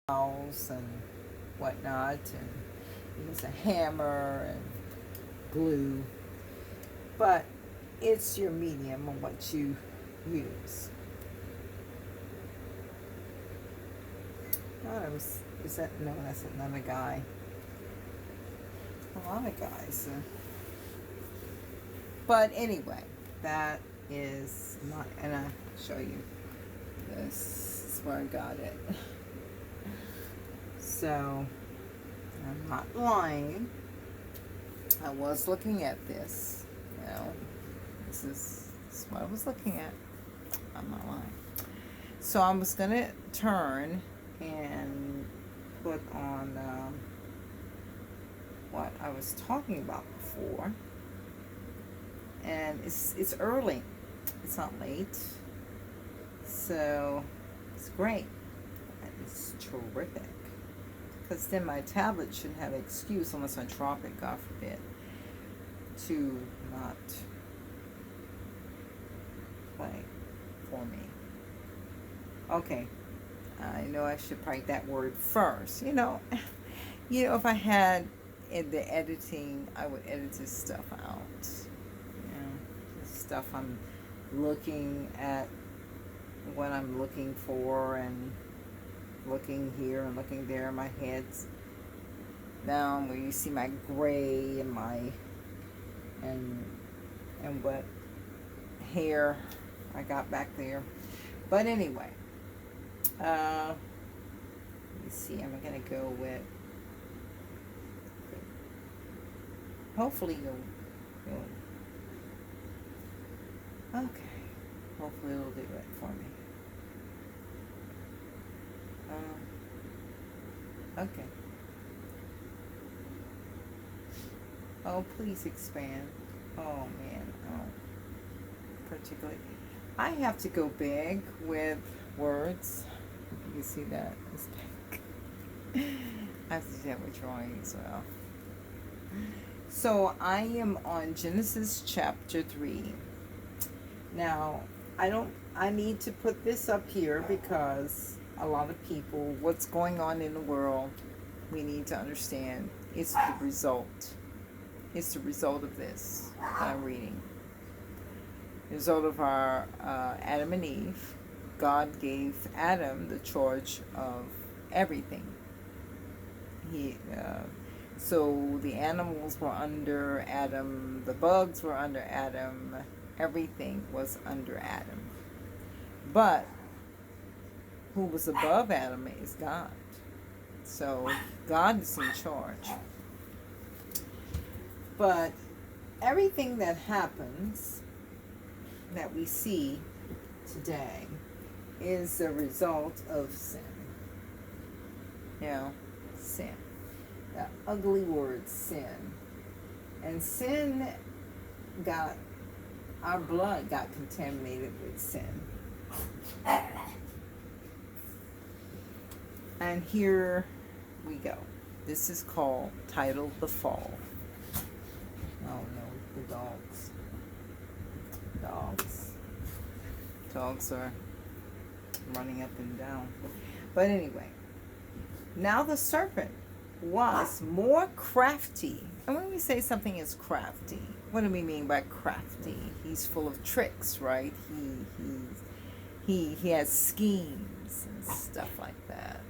house and whatnot, and use a hammer and glue, but it's your medium of what you use. Oh, is that, no, that's another guy. A lot of guys. But anyway, that is my, and I'll show you. This is where I got it. So, I'm not lying. I was looking at this. You know, this is what I was looking at. I'm not lying. So I was going to turn and put on what I was talking about before. And it's early. It's not late. So it's great. It's terrific. Because then my tablet shouldn't have an excuse, unless I drop it, God forbid, to not play for me. Okay. I know I should write that word first. You know, if I had in the editing, I would edit this stuff out. This stuff I'm looking at, what I'm looking for, and looking here and looking there. My head's down where you see my gray and my and what hair I got back there. But anyway, let me see. I'm gonna go with. Hopefully you'll okay. Hopefully it'll do it for me. Okay. Oh, please expand. Oh man. Oh, particularly. I have to go big with words. You can see that. It's big. I have to do that with drawing as well. So I am on Genesis chapter 3. Now, I need to put this up here because a lot of people, what's going on in the world, we need to understand. It's the result. It's the result of this that I'm reading. The result of our Adam and Eve. God gave Adam the charge of everything. So the animals were under Adam, the bugs were under Adam, everything was under Adam. But who was above Adam is God. So God is in charge. But everything that happens, that we see today, is a result of sin. Sin. The ugly word, sin. And sin our blood got contaminated with sin. And here we go. This is titled The Fall. Oh no, the dogs. Dogs are running up and down. But anyway, now the serpent was more crafty. And when we say something is crafty, what do we mean by crafty? He's full of tricks, right? He has schemes and stuff like that,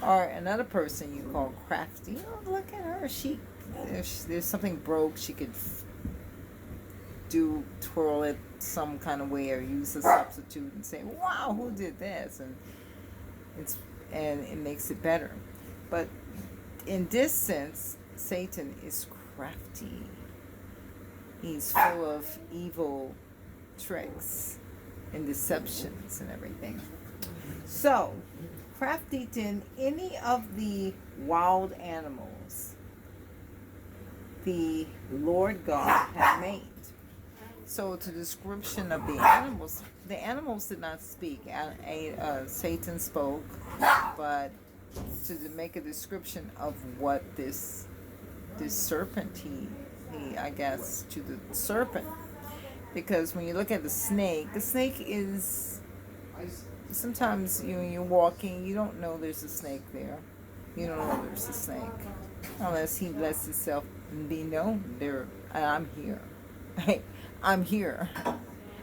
Or another person you call crafty. Oh, look at her. There's something broke, she could twirl it some kind of way, or use a substitute and say, wow, who did this? And it makes it better. But in this sense, Satan is crafty. He's full of evil tricks and deceptions and everything. So, crafty than any of the wild animals the Lord God had made. So, to the description of the animals did not speak. Satan spoke, but to make a description of what this serpent, I guess, to the serpent. Because when you look at the snake is sometimes you're walking, you don't know there's a snake there. You don't know there's a snake unless he lets himself be known. There, I'm here. I'm here.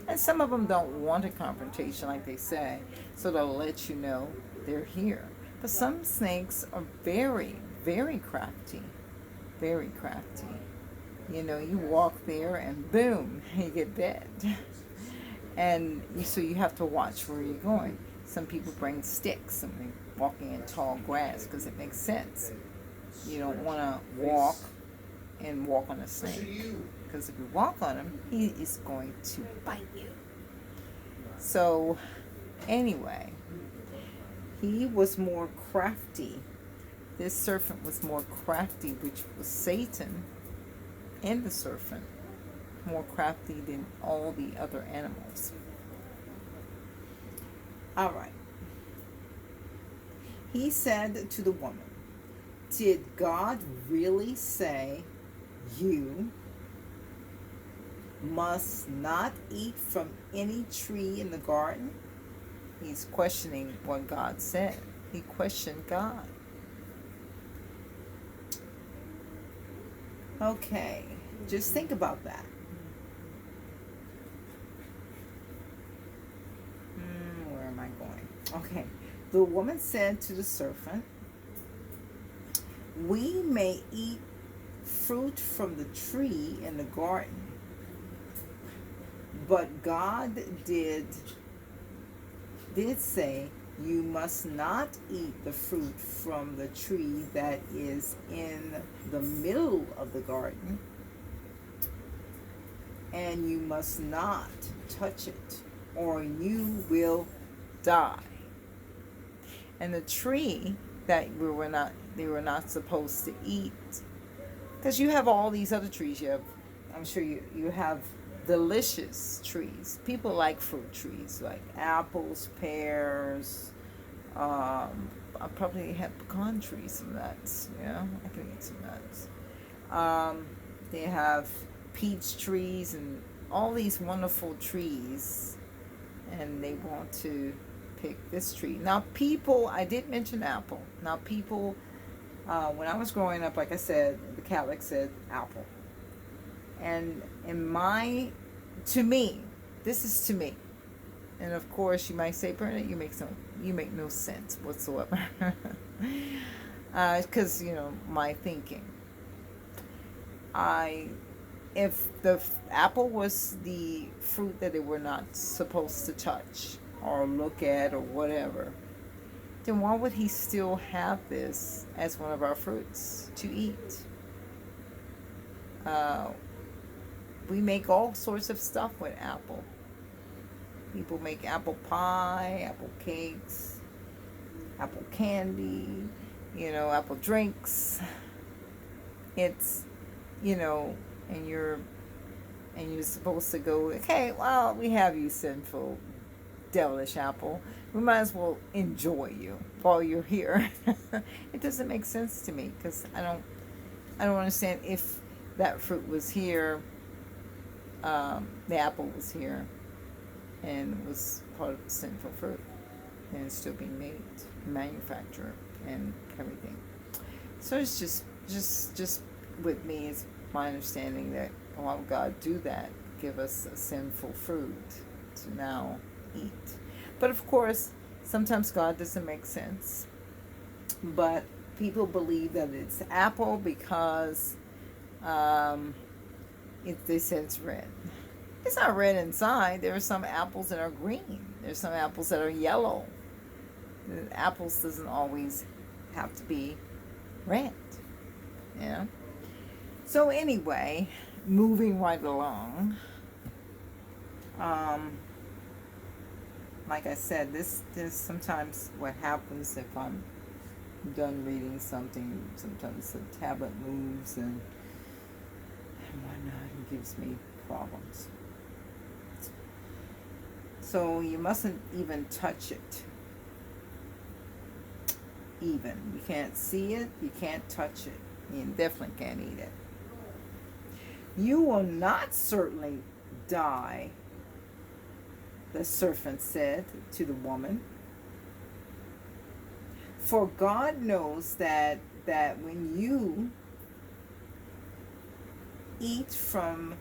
And some of them don't want a confrontation, like they say, so they'll let you know they're here. But some snakes are very, very crafty. Very crafty. You know, you walk there and boom, you get bit. And so you have to watch where you're going. Some people bring sticks and they're walking in tall grass because it makes sense. You don't want to walk on a snake, because if you walk on him, he is going to bite you. So anyway, he was more crafty. This serpent was more crafty, which was Satan and the serpent, more crafty than all the other animals. All right. He said to the woman, "Did God really say you must not eat from any tree in the garden?" He's questioning what God said. He questioned God. Okay, just think about that. Where am I going? Okay. The woman said to the serpent, "We may eat fruit from the tree in the garden, but God did say, you must not eat the fruit from the tree that is in the middle of the garden, and you must not touch it, or you will die." And the tree that they were not supposed to eat, because you have all these other trees. I'm sure you have delicious trees. People like fruit trees, like apples, pears. I probably have pecan trees, some nuts. Yeah, I can eat some nuts. They have peach trees and all these wonderful trees, and they want to pick this tree. Now, people, I did mention apple. Now, people, when I was growing up, like I said, the Catholic said apple. And to me, this is to me. And of course, you might say, "Bernadette, you make no sense whatsoever." Because, my thinking. If the apple was the fruit that they were not supposed to touch or look at or whatever, then why would he still have this as one of our fruits to eat? We make all sorts of stuff with apple. People make apple pie, apple cakes, apple candy, apple drinks. It's, and you're supposed to go, "Okay, well, we have you, sinful, devilish apple. We might as well enjoy you while you're here." It doesn't make sense to me, because I don't understand. If that fruit was here, the apple was here, and was part of the sinful fruit, and it's still being made, manufactured, and everything. So it's just with me, it's my understanding that why would God do that? Give us a sinful fruit to now eat. But of course, sometimes God doesn't make sense. But people believe that it's apple because they said it's red. It's not red inside. There are some apples that are green. There's some apples that are yellow. The apples doesn't always have to be red. Yeah. So anyway, moving right along. Like I said, this sometimes what happens if I'm done reading something. Sometimes the tablet moves and whatnot, and gives me problems. So you mustn't even touch it. Even. You can't see it. You can't touch it. You definitely can't eat it. "You will not certainly die," the serpent said to the woman. For God knows that when you eat from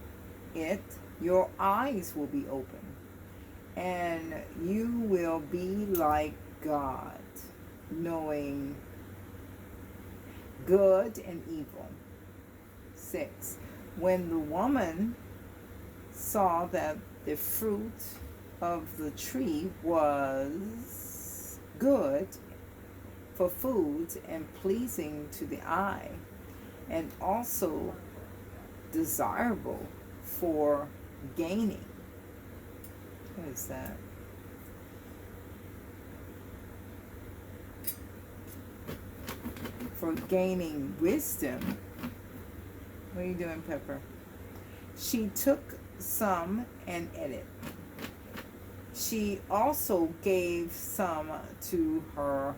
it, your eyes will be open, and you will be like God, knowing good and evil. 6. When the woman saw that the fruit of the tree was good for food and pleasing to the eye, and also desirable for gaining. What is that? For gaining wisdom. What are you doing, Pepper? She took some and ate it. She also gave some to her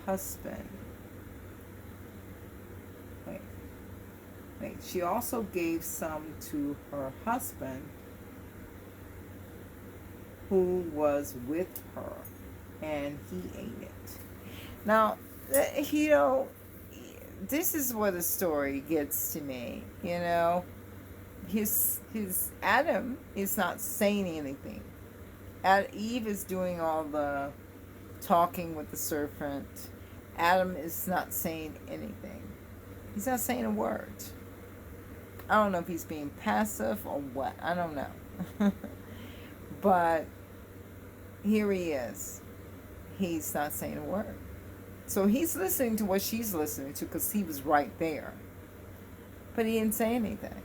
husband. Wait. She also gave some to her husband who was with her, and he ate it. Now, this is where the story gets to me. His Adam is not saying anything. Eve is doing all the talking with the serpent. Adam is not saying anything. He's not saying a word. I don't know if he's being passive or what. I don't know. But here he is. He's not saying a word. So he's listening to what she's listening to because he was right there. But he didn't say anything.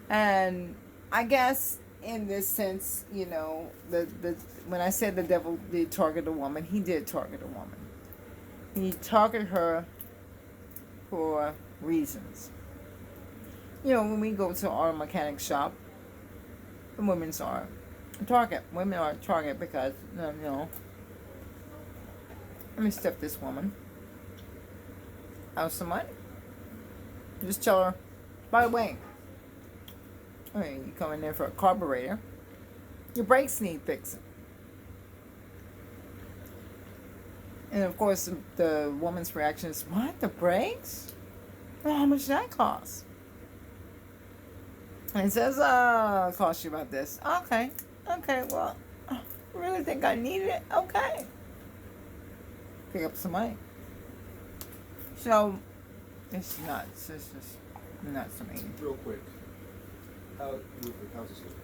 And I guess in this sense, when I said the devil did target a woman, he did target a woman. He targeted her for reasons. When we go to an auto mechanic shop, the women's are a target. Women are a target because, let me step this woman out some money. Just tell her, by the way, you come in there for a carburetor, your brakes need fixing. And of course, the woman's reaction is, what, the brakes? Well, how much that cost? And it says, it cost you about this. Okay, well, I really think I need it. Okay. Pick up some money. So, it's nuts. It's just nuts to me. Real quick. How's this look?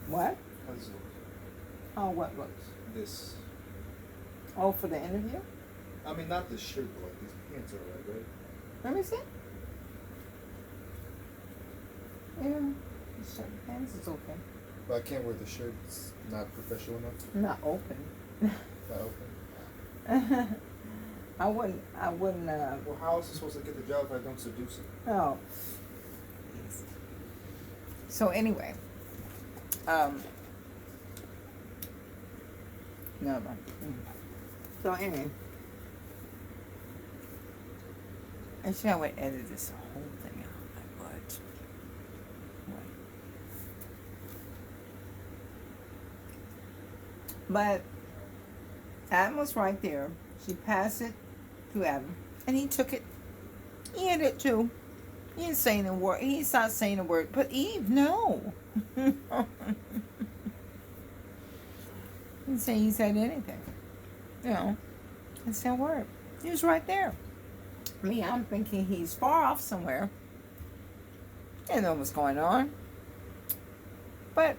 What? How's this look? Oh, what looks? This. Oh, for the interview? I mean, not the shirt, but like these pants are right? Let me see. Yeah, the shirt pants is okay. But I can't wear the shirt. It's not professional enough. Not open. Not open. I wouldn't. Well, how is it supposed to get the job if I don't seduce it? Oh. So anyway, no. So anyway, actually I would edit this whole thing out. I would. But Adam was right there. She passed it to Adam, and he took it. He ate it too. He ain't saying a word. He's not saying a word. But Eve, no. He didn't say he said anything. Didn't say a word. He was right there. Me, I'm thinking he's far off somewhere. Didn't know what's going on. But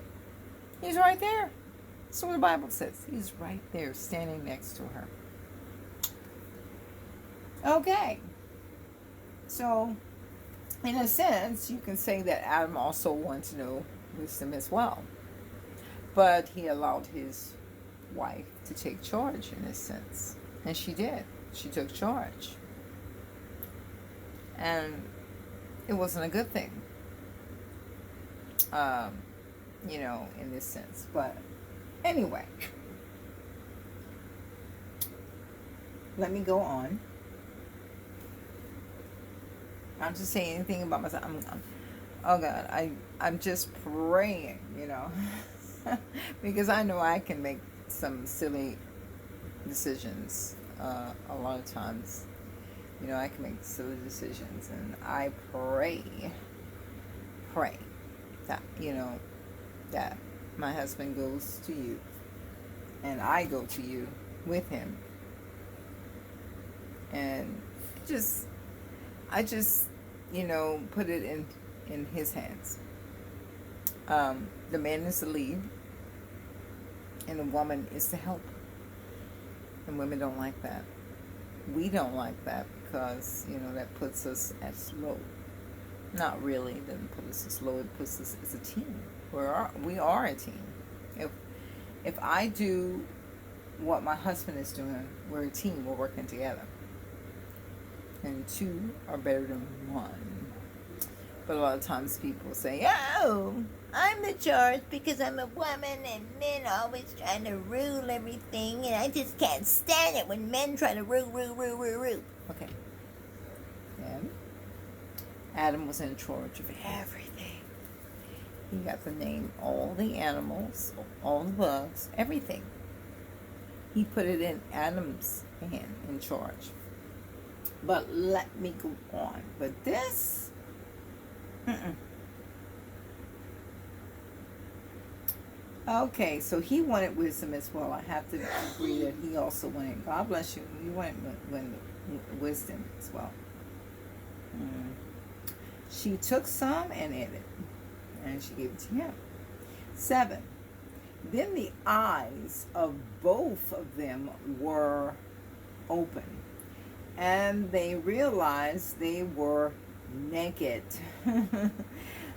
he's right there. That's what the Bible says. He's right there, standing next to her. Okay. So, in a sense, you can say that Adam also wanted to know wisdom as well. But he allowed his wife to take charge in a sense. And she did. She took charge. And it wasn't a good thing. In this sense. But anyway. Let me go on. I'm just saying anything about myself. Oh God, I'm just praying, because I know I can make some silly decisions. A lot of times, I can make silly decisions, and I pray that, that my husband goes to you and I go to you with him. And just, I just, put it in his hands. The man is the lead, and the woman is to help. And women don't like that. We don't like that because, that puts us as low. Not really. It doesn't put us as low. It puts us as a team. We are a team. If I do what my husband is doing, we're a team. We're working together. And two are better than one. But a lot of times people say, "Oh, I'm the charge because I'm a woman and men are always trying to rule everything, and I just can't stand it when men try to rule." Okay. And Adam was in charge of everything. He got to name all the animals, all the bugs, everything. He put it in Adam's hand in charge. But let me go on. But this, Okay, so he wanted wisdom as well. I have to agree that he also wanted, God bless you, he wanted wisdom as well. She took some and ate it, and she gave it to him. 7. Then the eyes of both of them were open, and they realized they were naked.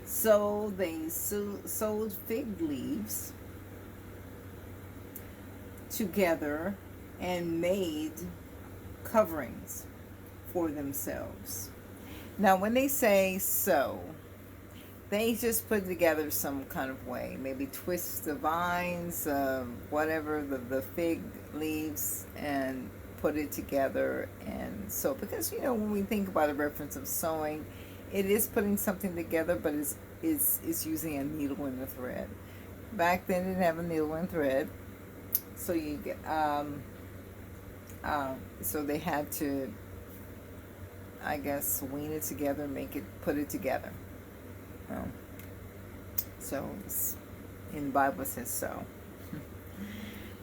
So they sewed fig leaves together and made coverings for themselves. Now, when they say sew, they just put together some kind of way. Maybe twist the vines, whatever, the fig leaves, and put it together and sew. Because, when we think about a reference of sewing, it is putting something together, but it's using a needle and a thread. Back then, they didn't have a needle and thread. So you get, so they had to, I guess, wean it together, put it together. So in the Bible it says so.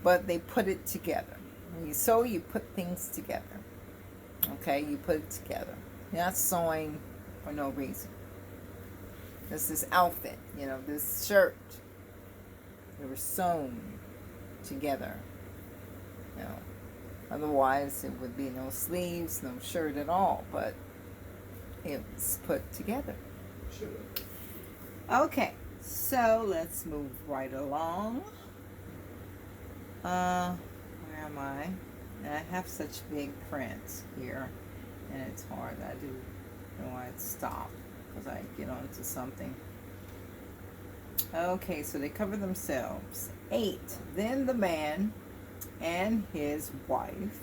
But they put it together. When you sew, you put things together. Okay, you put it together. You're not sewing for no reason. This outfit, this shirt, they were sewn together. Otherwise it would be no sleeves, no shirt at all, but it was put together. Sure. Okay, so let's move right along. Where am I? And I have such big prints here, and it's hard. I do know I'd stop because I get onto something. Okay, so they cover themselves. 8. Then the man and his wife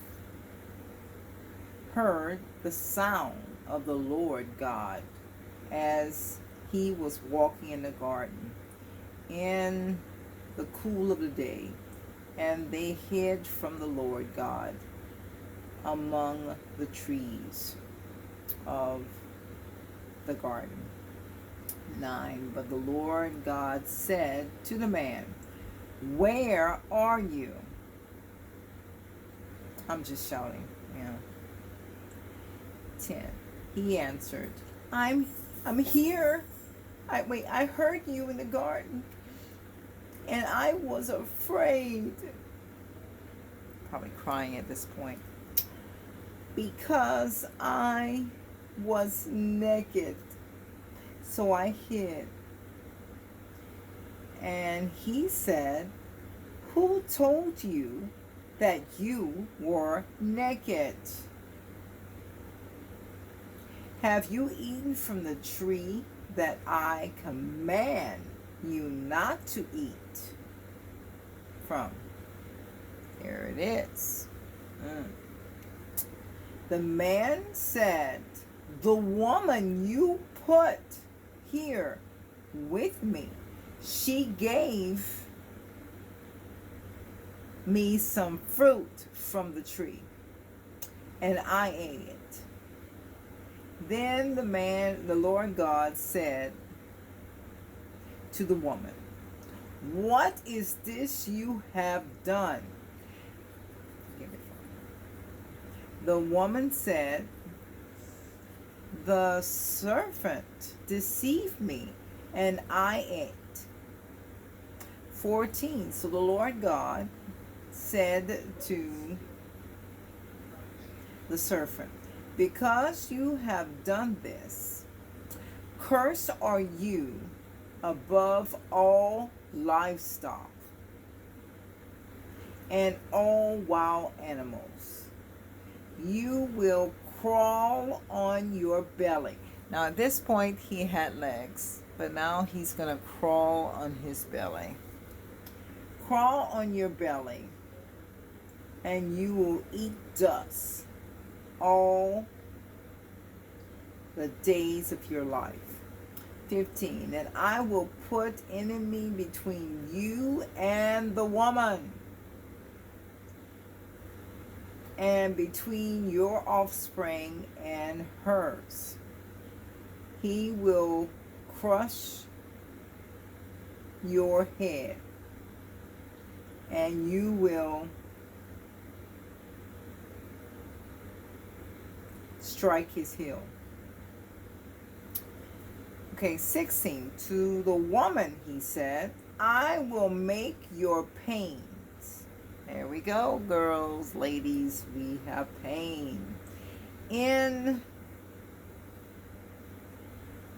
heard the sound of the Lord God as he was walking in the garden in the cool of the day, and they hid from the Lord God among the trees of the garden. 9. But the Lord God said to the man, "Where are you?" I'm just shouting, 10. He answered, I'm here. I heard you in the garden, and I was afraid. Probably crying at this point. Because I was naked, so I hid. And he said, "Who told you that you were naked? Have you eaten from the tree that I command you not to eat from?" Here it is. The man said, "The woman you put here with me, she gave me some fruit from the tree, and I ate it. Then the Lord God, said to the woman, "What is this you have done?" The woman said, "The serpent deceived me, and I ate." 14. So the Lord God said to the serpent, "Because you have done this, cursed are you above all livestock and all wild animals. You will crawl on your belly." Now at this point he had legs, but now he's going to crawl on his belly. Crawl on your belly, and you will eat dust all the days of your life. 15. And I will put enemy between you and the woman, and between your offspring and hers. He will crush your head, and you will strike his heel. Okay, 16. To the woman he said, "I will make your pains." There we go, girls, ladies, we have pain in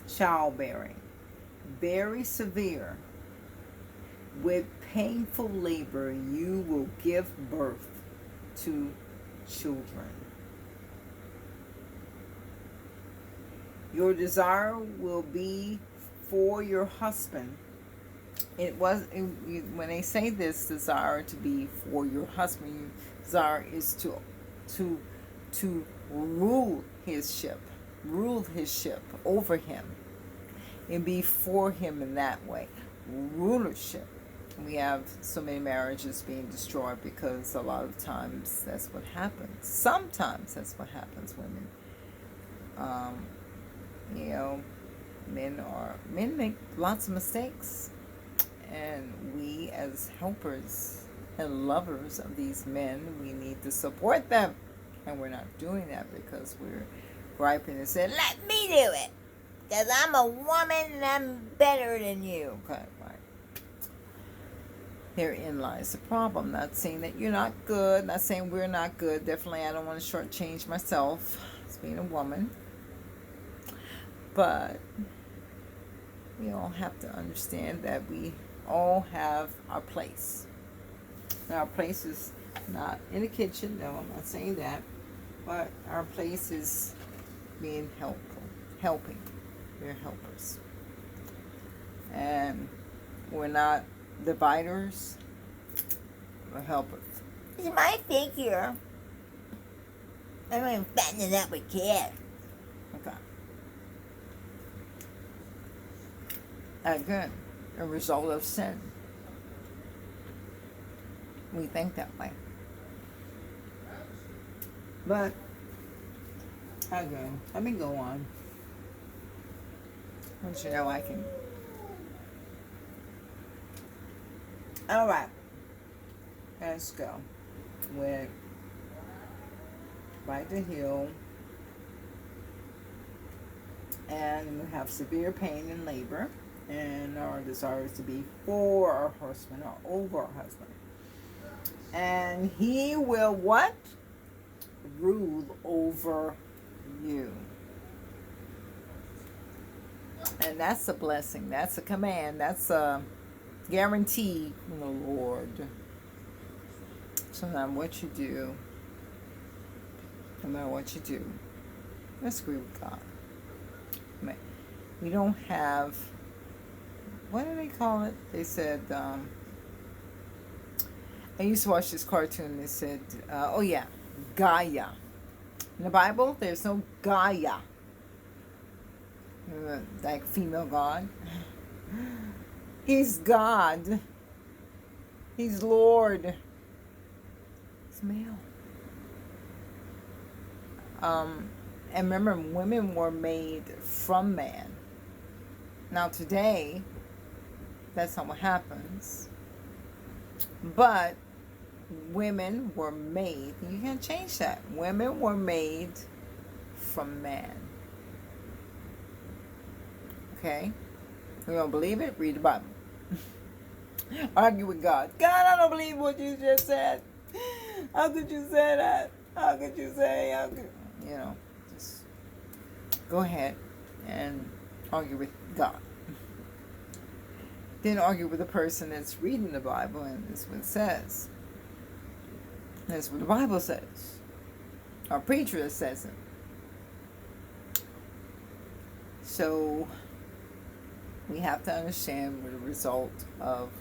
childbearing very severe. With painful labor you will give birth to children. Your desire will be for your husband. When they say this, desire to be for your husband, desire is to rule his ship over him, and be for him in that way. Rulership. We have so many marriages being destroyed because a lot of times that's what happens. Sometimes that's what happens. Women, men make lots of mistakes, and we as helpers and lovers of these men, we need to support them, and we're not doing that because we're griping and saying, "Let me do it, because I'm a woman and I'm better than you." Okay, right. Herein lies the problem. Not saying that you're not good, not saying we're not good. Definitely I don't want to shortchange myself as being a woman. But we all have to understand that we all have our place. Now, our place is not in the kitchen. No, I'm not saying that. But our place is being helpful, helping. We're helpers. And we're not dividers. We're helpers. It's my figure. I'm going to fatten it up with kids. Okay. Again, a result of sin. We think that way. But, again, let me go on. Don't you know I can. Alright. Let's go. With Right the Hill. And we have severe pain and labor. And our desire is to be for our husband or over our husband. And he will what? Rule over you. And that's a blessing. That's a command. That's a guarantee from the Lord. So no matter what you do, let's agree with God. We don't have, what do they call it? They said, I used to watch this cartoon. They said, Gaia. In the Bible, there's no Gaia. Like female God. He's God. He's Lord. male. And remember, women were made from man. Now today, that's not what happens. But women were made, you can't change that. Women were made from man. Okay? You don't believe it? Read the Bible. Argue with God. God, I don't believe what you just said. How could you say that? How could you say? Just go ahead and argue with God. Then argue with the person that's reading the Bible, and that's what it says. That's what the Bible says. Our preacher that says it. So we have to understand where the result of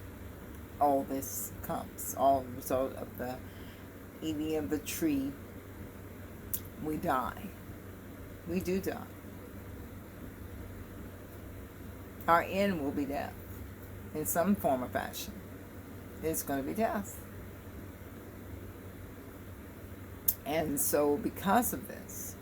all this comes. All the result of the eating of the tree. We die. We do die. Our end will be death. In some form or fashion. It's going to be death. And so because of this,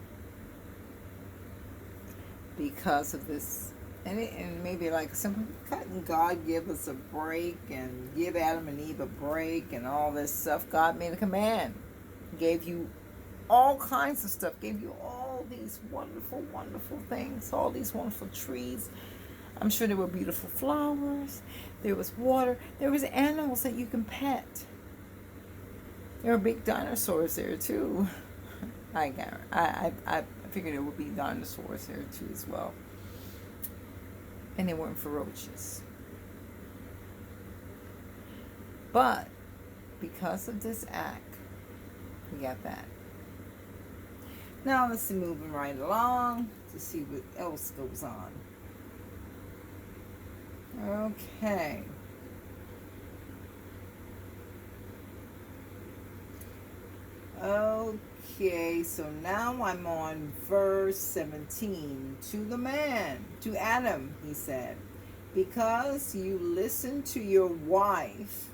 and maybe like simple, couldn't God give us a break and give Adam and Eve a break and all this stuff? God made a command. Gave you all kinds of stuff. Gave you all these wonderful, wonderful things. All these wonderful trees. I'm sure there were beautiful flowers. There was water. There was animals that you can pet. There were big dinosaurs there too. I figured there would be dinosaurs there too as well. And they weren't ferocious. But because of this act, we got that. Now let's see, moving right along to see what else goes on. Okay. Okay, so now I'm on verse 17. To the man, to Adam, he said, because you listened to your wife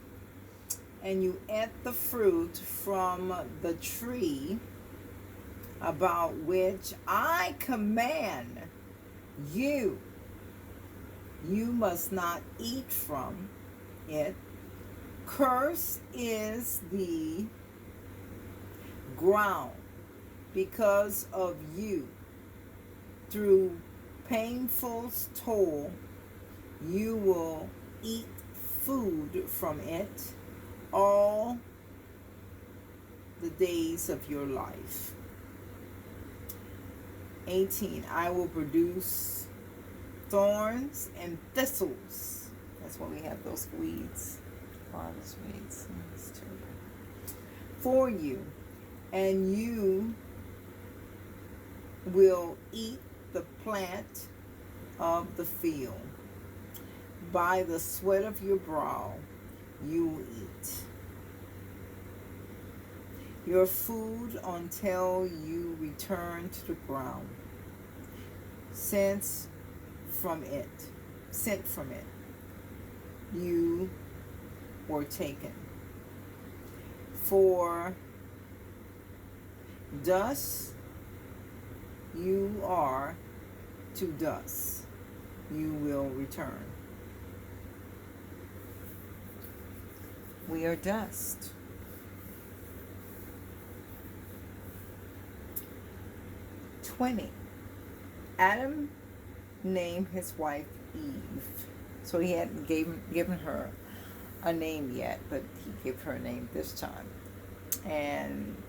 and you ate the fruit from the tree about which I command you, you must not eat from it. Cursed is the ground because of you. Through painful toil, you will eat food from it all the days of your life. 18. I will produce thorns and thistles. That's why we have those weeds. Harvest weeds. For you, and you will eat the plant of the field. By the sweat of your brow you will eat your food until you return to the ground. Sent from it, you were taken. For dust you are, to dust you will return. We are dust. Adam named his wife Eve. So he hadn't given her a name yet, but he gave her a name this time. And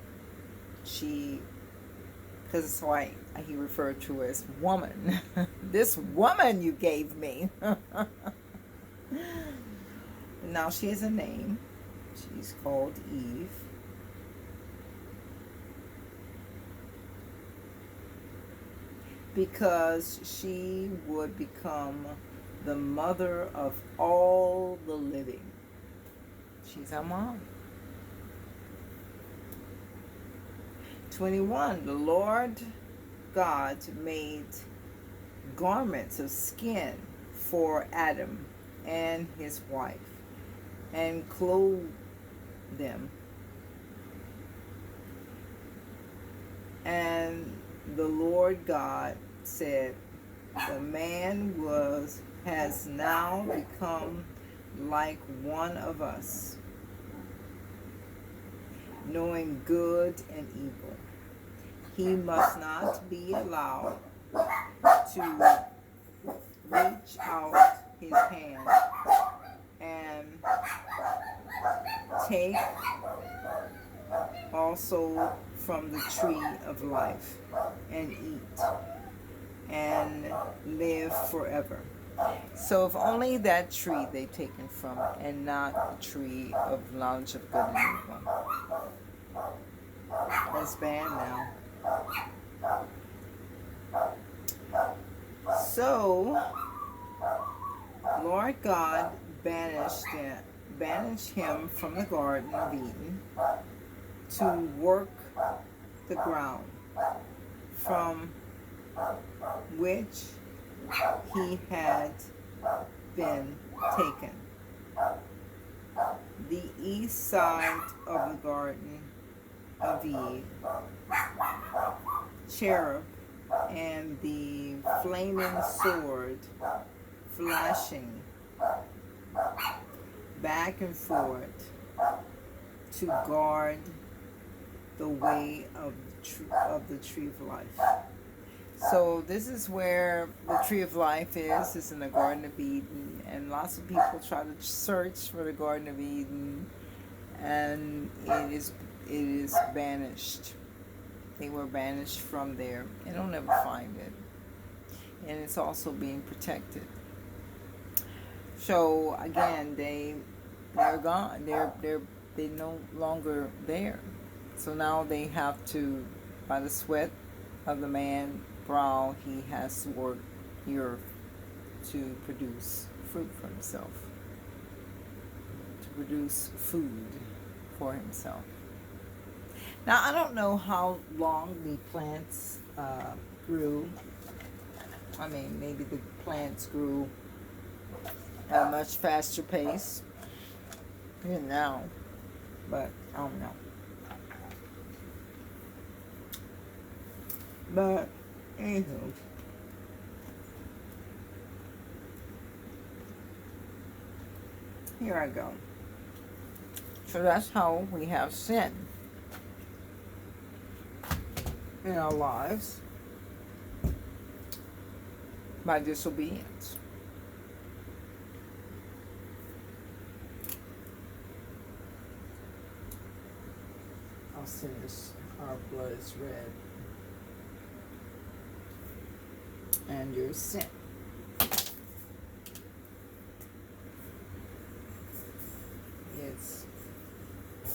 she, because it's why he referred to her as woman. This woman you gave me. Now she has a name. She's called Eve. Because she would become the mother of all the living. She's our mom. 21. The Lord God made garments of skin for Adam and his wife, and clothed them. the Lord God said, the man has now become like one of us, knowing good and evil. He must not be allowed to reach out his hand and take also from the tree of life and eat and live forever. So if only that tree they've taken from, and not the tree of knowledge of good and evil. That's bad now. So Lord God banished him from the Garden of Eden to work the ground from which he had been taken. The east side of the Garden of Eden, cherub and the flaming sword flashing back and forth to guard the way of the tree of life. So this is where the tree of life is. It's in the Garden of Eden, and lots of people try to search for the Garden of Eden, and it is banished. They were banished from there, and they'll never find it. And it's also being protected. So again, they're gone. They're no longer there. So now they have to, by the sweat of the man brow, he has to work the earth to produce fruit for himself, to produce food for himself. Now, I don't know how long the plants grew. I mean, maybe the plants grew at a much faster pace than now, but I don't know. But, anywho, here I go. So that's how we have sin in our lives, by disobedience. I'll send this, our blood is red. And your sin.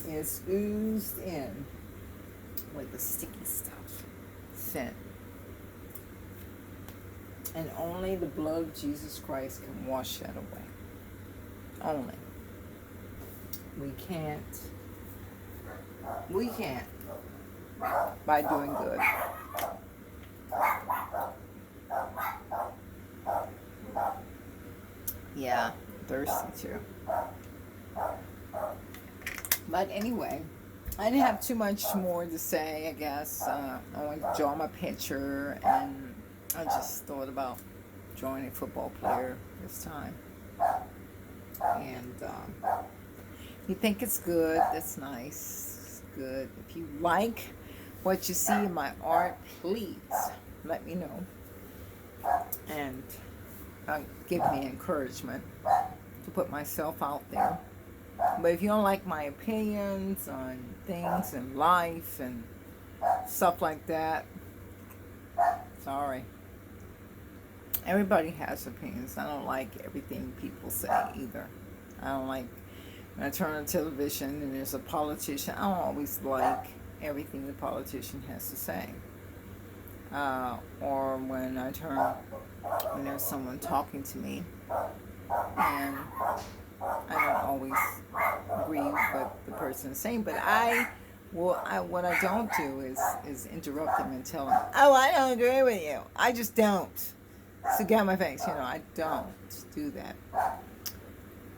It's oozed in with the sticky stuff. Sin. And only the blood of Jesus Christ can wash that away. Only. We can't by doing good. Yeah, thirsty too. But anyway, I didn't have too much more to say, I guess. I want to draw my picture, and I just thought about drawing a football player this time. And you think it's good, that's nice. It's good. If you like what you see in my art, please let me know. And give me encouragement to put myself out there. But if you don't like my opinions on things in life and stuff like that, sorry. Everybody has opinions. I don't like everything people say either. I don't like when I turn on television and there's a politician. I don't always like everything the politician has to say. Or when when there's someone talking to me, and I don't always agree with what the person is saying, but what I don't do is interrupt them and tell them, oh, I don't agree with you. I just don't. So get out my face, I don't do that.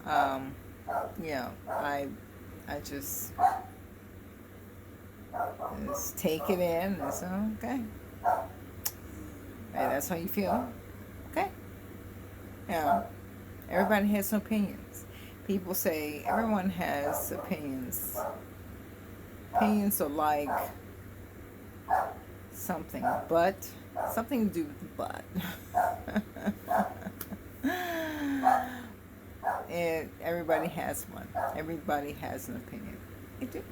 I just take it in and say, okay. And that's how you feel? Okay. Yeah. Everybody has some opinions. People say everyone has opinions. Opinions are like something, but something to do with the butt. And everybody has one. Everybody has an opinion. They do.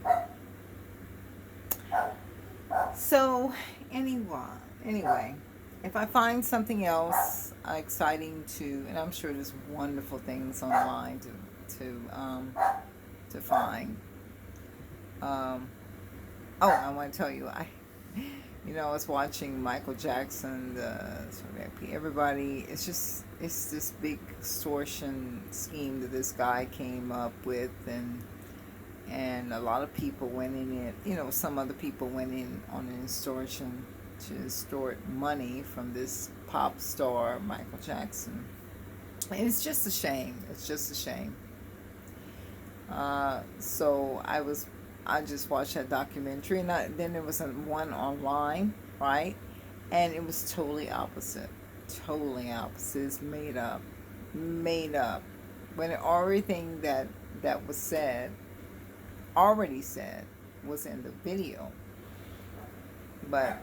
So, anyway, if I find something else exciting to, and I'm sure there's wonderful things online to find. Oh, I want to tell you, I was watching Michael Jackson, everybody. It's this big extortion scheme that this guy came up with, and a lot of people went in it. Some other people went in on an extortion to extort money from this pop star, Michael Jackson. And it's just a shame. It's just a shame. So I just watched that documentary, and then there was one online, right? And it was totally opposite. Totally opposite. It's made up. Made up. When everything that was said, already said, was in the video. But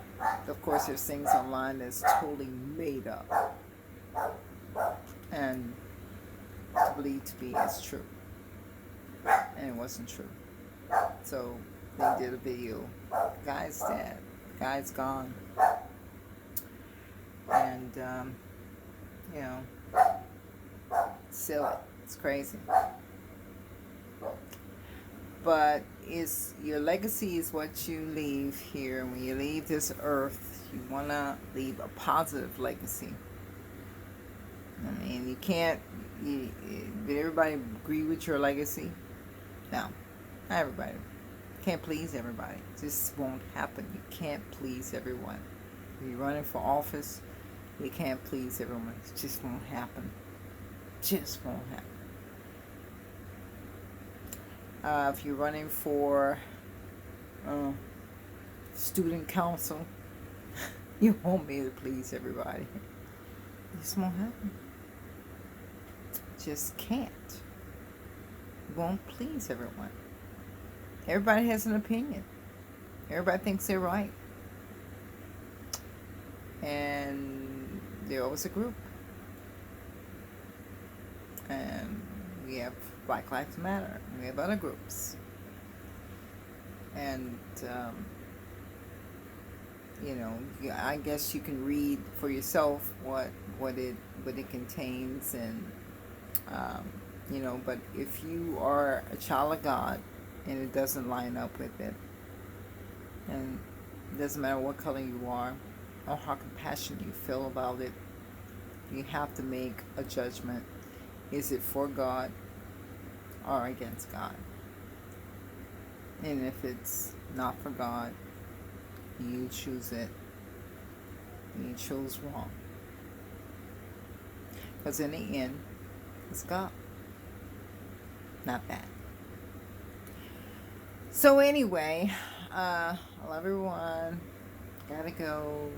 of course there's things online that's totally made up and believed to be as true. And it wasn't true. So they did a video. The guy's dead. The guy's gone. And silly. It's crazy. But your legacy is what you leave here. When you leave this earth, you want to leave a positive legacy. I mean, you can't. Did everybody agree with your legacy? No, not everybody. Can't please everybody. This won't happen. You can't please everyone. If you're running for office, you can't please everyone. It just won't happen. Just won't happen. If you're running for student council, you won't be able to please everybody. This won't happen. Just can't. You won't please everyone. Everybody has an opinion. Everybody thinks they're right. And they're always a group. And we have Black Lives Matter. We have other groups. And, I guess you can read for yourself what it contains, and, but if you are a child of God and it doesn't line up with it, and it doesn't matter what color you are or how compassionate you feel about it, you have to make a judgment. Is it for God or against God? And if it's not for God, you choose it. You chose wrong. Because in the end, it's God, not that. So anyway, I love everyone. Gotta go.